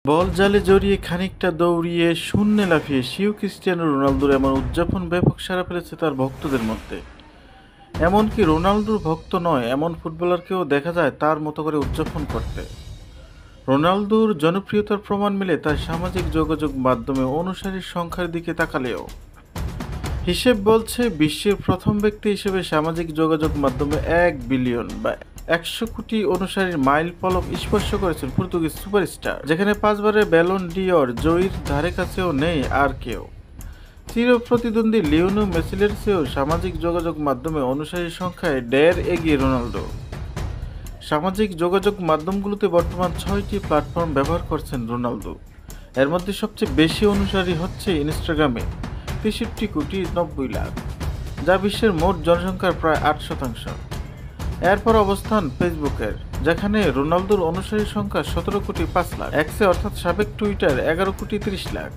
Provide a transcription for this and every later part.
বল জালে জড়িয়ে খানিকটা দৌড়িয়ে শূন্যে লাফিয়ে সিও ক্রিস্টিয়ানো রোনালদোর এমন উদযাপন ব্যাপক সাড়া ফেলেছে তার ভক্তদের মধ্যে। এমনকি রোনালদোর ভক্ত নয় এমন ফুটবলারকেও দেখা যায় তার মতো করে উদযাপন করতে। রোনালদোর জনপ্রিয়তার প্রমাণ মেলে তার সামাজিক যোগাযোগ মাধ্যমে অনুসারীর সংখ্যার দিকে তাকালেও। হিসেব বলছে বিশ্বের প্রথম ব্যক্তি হিসেবে সামাজিক যোগাযোগ মাধ্যমে 1 বিলিয়ন বা 100 কোটি অনুসারীর মাইল ফলক স্পর্শ করেছেন পর্তুগিজ সুপারস্টার, যেখানে 5বারের ব্যালন ডি'অর জয়ীর ধারে কাছেও নেই আর কেউ। চির প্রতিদ্বন্দ্বী লিওনেল মেসির চেয়েও সামাজিক যোগাযোগ মাধ্যমে অনুসারীর সংখ্যায় ঢের এগিয়ে রোনালদো। সামাজিক যোগাযোগ মাধ্যমগুলোতে বর্তমান 6টি প্ল্যাটফর্ম ব্যবহার করছেন রোনালদো। এর মধ্যে সবচেয়ে বেশি অনুসারী হচ্ছে ইনস্টাগ্রামে 63,90,00,000, যা বিশ্বের মোট জনসংখ্যার প্রায় 8%। এরপর অবস্থান ফেসবুকের, যেখানে রোনালদোর অনুসারীর সংখ্যা 17,05,00,000, এক্সে অর্থাৎ সাবেক টুইটার 11,30,00,000,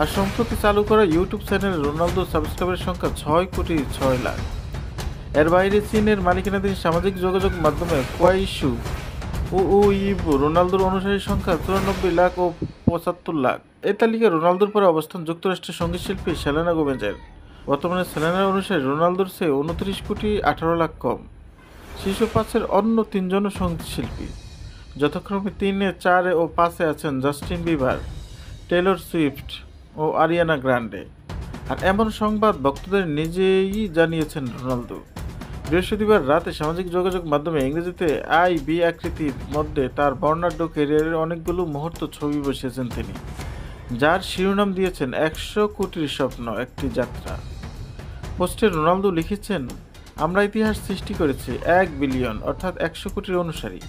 আর সম্প্রতি চালু করা ইউটিউব চ্যানেলে রোনালদোর সাবস্ক্রাইবারের সংখ্যা 6,06,00,000। এর বাইরে চীনের মালিকানাধীন সামাজিক যোগাযোগ মাধ্যমে কোয়াইশু উইবো রোনালদোর অনুসারীর সংখ্যা 94,00,000 ও 75,00,000। এই তালিকায় রোনালদোর পরে অবস্থান যুক্তরাষ্ট্রের সঙ্গীতশিল্পী সেলেনা গোমেজের। বর্তমানে সেলেনার অনুসারী রোনালদোর চেয়ে 29,18,00,000 কম। শীর্ষ 5-এর অন্য 3জনও সঙ্গীতশিল্পী, যথাক্রমে 3, 4 ও 5-এ আছেন জাস্টিন বিবার, টেলর সুইফট ও আরিয়ানা গ্রান্ডে। আর এমন সংবাদ ভক্তদের নিজেই জানিয়েছেন রোনালদো। বৃহস্পতিবার রাতে সামাজিক যোগাযোগ মাধ্যমে ইংরেজিতে আই-বি আকৃতির মধ্যে তার বর্ণাঢ্য ক্যারিয়ারের অনেকগুলো মুহূর্ত ছবি বসিয়েছেন তিনি, যার শিরোনাম দিয়েছেন 100 কোটির স্বপ্ন একটি যাত্রা। পোস্টে রোনালদো লিখেছেন, আমরা ইতিহাস সৃষ্টি করেছি 1 বিলিয়ন অর্থাৎ 100 কোটির অনুসারী।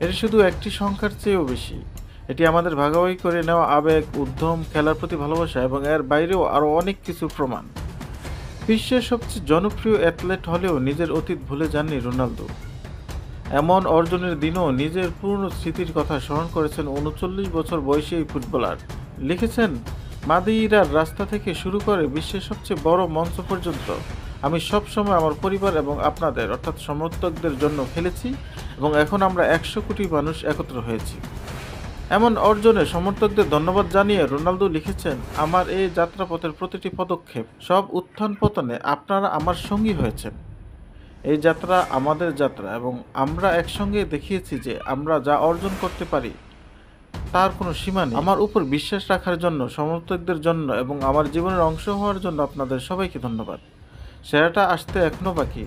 এটি শুধু একটি সংখ্যার চেয়েও বেশি। এটি আমাদের ভাগাভাগি করে নেওয়া আবেগ, উদ্যম, খেলার প্রতি ভালোবাসা এবং এর বাইরেও আরও অনেক কিছু প্রমাণ। বিশ্বের সবচেয়ে জনপ্রিয় অ্যাথলেট হলেও নিজের অতীত ভুলে যাননি রোনালদো। এমন অর্জনের দিনও নিজের পুরনো স্মৃতির কথা স্মরণ করেছেন 39 বছর বয়সী এই ফুটবলার। লিখেছেন, মাদিরার রাস্তা থেকে শুরু করে বিশ্বের সবচেয়ে বড় মঞ্চ পর্যন্ত আমি সবসময় আমার পরিবার এবং আপনাদের অর্থাৎ সমর্থকদের জন্য খেলেছি এবং এখন আমরা 100 কোটি মানুষ একত্র হয়েছি। এমন অর্জনে সমর্থকদের ধন্যবাদ জানিয়ে রোনালদো লিখেছেন, আমার এই যাত্রাপথের প্রতিটি পদক্ষেপ, সব উত্থান পতনে আপনারা আমার সঙ্গী হয়েছেন। এই যাত্রা আমাদের যাত্রা এবং আমরা একসঙ্গে দেখিয়েছি যে আমরা যা অর্জন করতে পারি তার কোনো সীমা নেই। আমার উপর বিশ্বাস রাখার জন্য, সমর্থকদের জন্য এবং আমার জীবনের অংশ হওয়ার জন্য আপনাদের সবাইকে ধন্যবাদ। সেরাটা আসতে এখনও বাকি।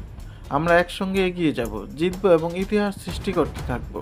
আমরা একসঙ্গে এগিয়ে যাব, জিতব এবং ইতিহাস সৃষ্টি করতে থাকব।